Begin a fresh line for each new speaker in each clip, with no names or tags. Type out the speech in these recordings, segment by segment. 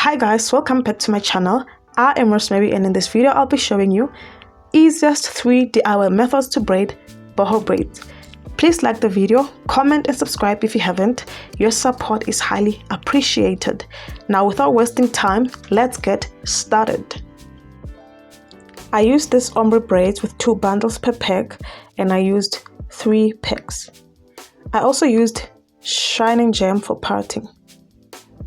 Hi guys, welcome back to my channel. I am Rosemary, and in this video I'll be showing you easiest 3 DIY methods to braid boho braids. Please like the video, comment and subscribe if you haven't. Your support is highly appreciated. Now without wasting time, let's get started. I used this ombre braids with 2 bundles per peg, and I used 3 pegs. I also used shining gem for parting.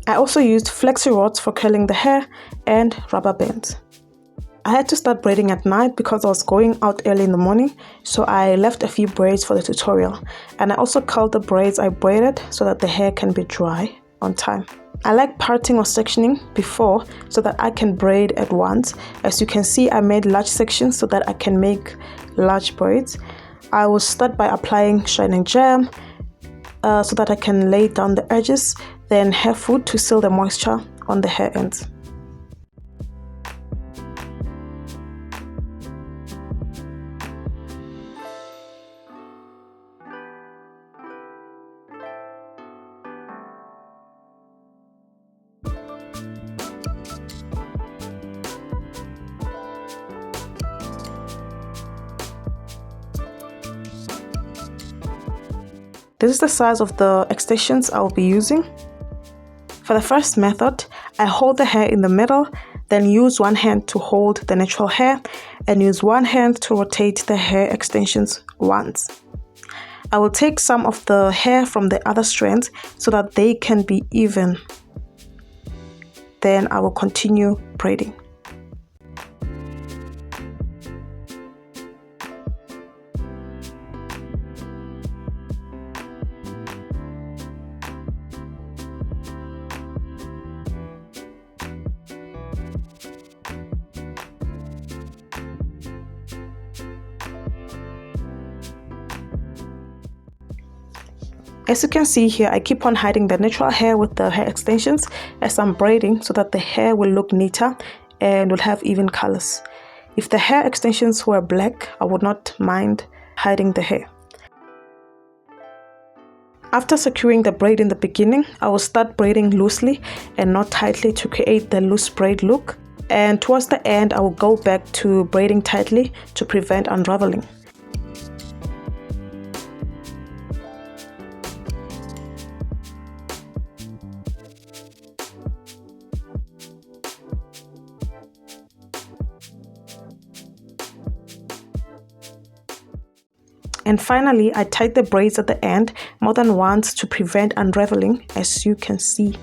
I also used flexi rods for curling the hair and rubber bands. I had to start braiding at night because I was going out early in the morning, so I left a few braids for the tutorial, and I also curled the braids I braided so that the hair can be dry on time. I like parting or sectioning before so that I can braid at once. As you can see, I made large sections so that I can make large braids. I will start by applying shining gem so that I can lay down the edges, then hair food to seal the moisture on the hair ends. This is the size of the extensions I will be using. For the first method, I hold the hair in the middle, then use one hand to hold the natural hair and use one hand to rotate the hair extensions once. I will take some of the hair from the other strands so that they can be even. Then I will continue braiding. As you can see here, I keep on hiding the natural hair with the hair extensions as I'm braiding so that the hair will look neater and will have even colors. If the hair extensions were black, I would not mind hiding the hair. After securing the braid in the beginning, I will start braiding loosely and not tightly to create the loose braid look. And towards the end, I will go back to braiding tightly to prevent unraveling. And finally, I tied the braids at the end more than once to prevent unraveling, as you can see.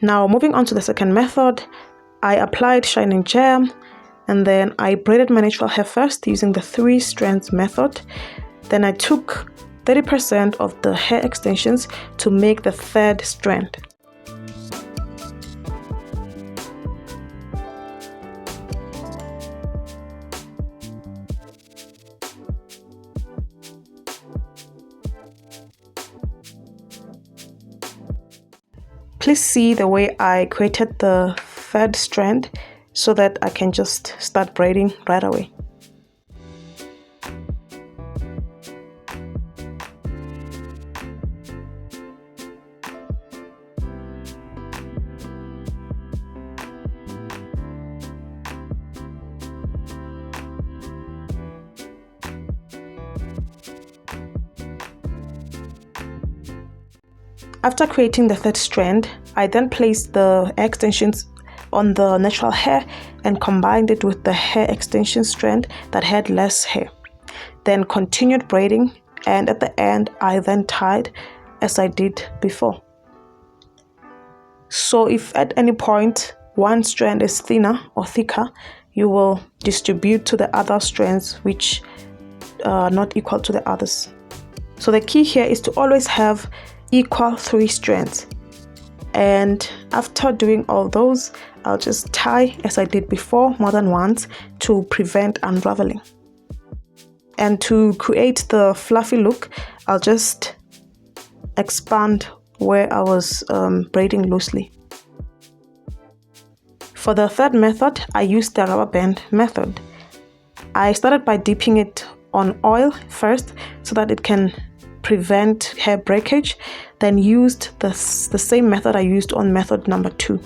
Now moving on to the second method, I applied shining gem and then I braided my natural hair first using the 3 strands method. Then I took 30% of the hair extensions to make the 3rd strand. Please see the way I created the 3rd strand so that I can just start braiding right away. After creating the 3rd strand, I then placed the extensions on the natural hair and combined it with the hair extension strand that had less hair. Then continued braiding, and at the end I then tied as I did before. So if at any point one strand is thinner or thicker, you will distribute to the other strands which are not equal to the others. So the key here is to always have equal 3 strands. And after doing all those, I'll just tie as I did before more than once to prevent unraveling. And to create the fluffy look, I'll just expand where I was braiding loosely. For the third method, I used the rubber band method. I started by dipping it on oil first so that it can prevent hair breakage, then used the same method I used on method number 2.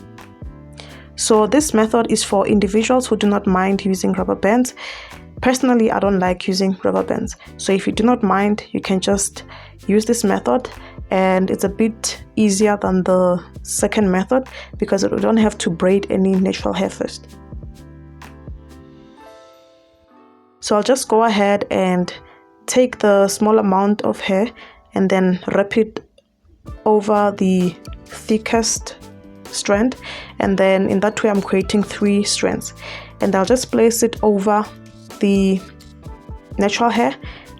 So this method is for individuals who do not mind using rubber bands. Personally, I don't like using rubber bands, so if you do not mind, you can just use this method, and it's a bit easier than the second method because you don't have to braid any natural hair first. So I'll just go ahead and take the small amount of hair and then wrap it over the thickest strand, and then in that way I'm creating 3 strands, and I'll just place it over the natural hair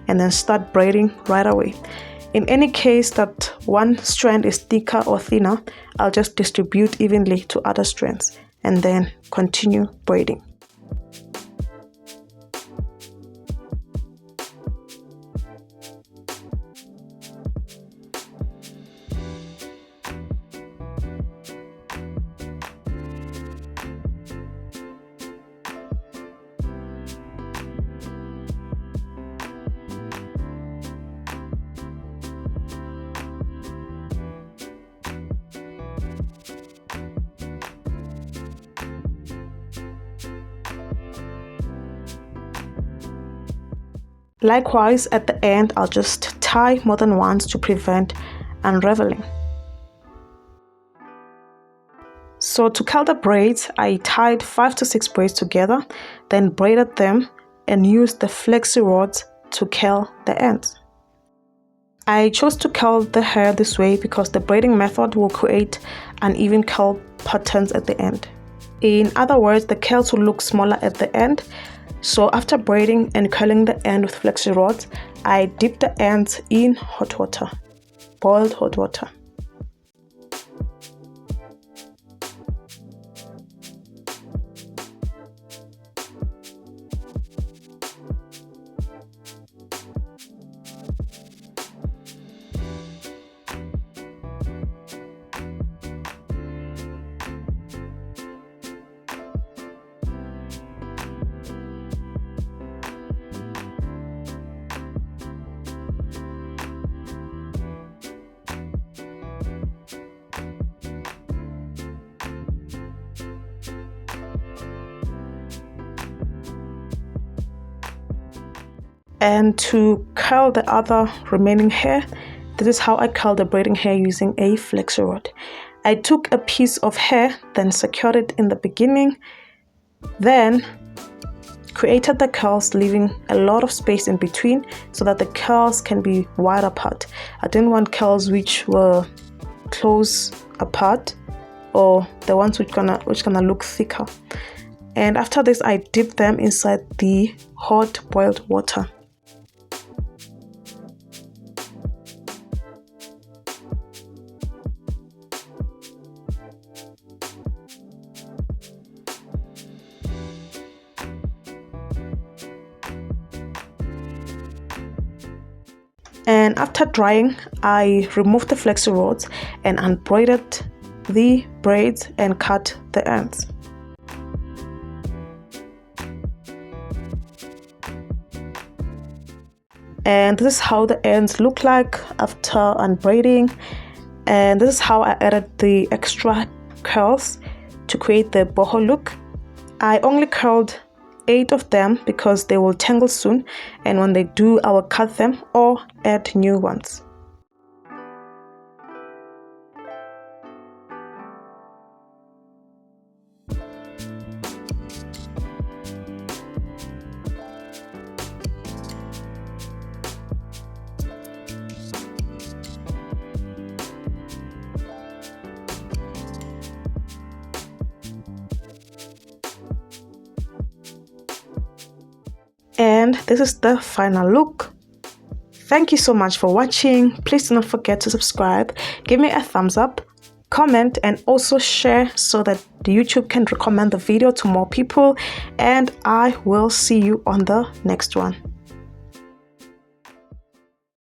and then start braiding right away. In any case that one strand is thicker or thinner, I'll just distribute evenly to other strands and then continue braiding. Likewise, at the end, I'll just tie more than once to prevent unraveling. So to curl the braids, I tied 5 to 6 braids together, then braided them and used the flexi rods to curl the ends. I chose to curl the hair this way because the braiding method will create uneven curl patterns at the end. In other words, the curls will look smaller at the end. So after braiding and curling the end with flexi rods, I dip the ends in hot water, boiled hot water. And to curl the other remaining hair, this is how I curl the braiding hair using a flexi rod. I took a piece of hair, then secured it in the beginning, then created the curls, leaving a lot of space in between so that the curls can be wide apart. I didn't want curls which were close apart or the ones which gonna look thicker. And after this, I dip them inside the hot boiled water. And after drying, I removed the flexi rods and unbraided the braids and cut the ends. And this is how the ends look like after unbraiding, and this is how I added the extra curls to create the boho look. I only curled 8 of them because they will tangle soon, and when they do, I will cut them or add new ones. And this is the final look. Thank you so much for watching. Please do not forget to subscribe, give me a thumbs up, comment, and also share so that the YouTube can recommend the video to more people. And I will see you on the next one.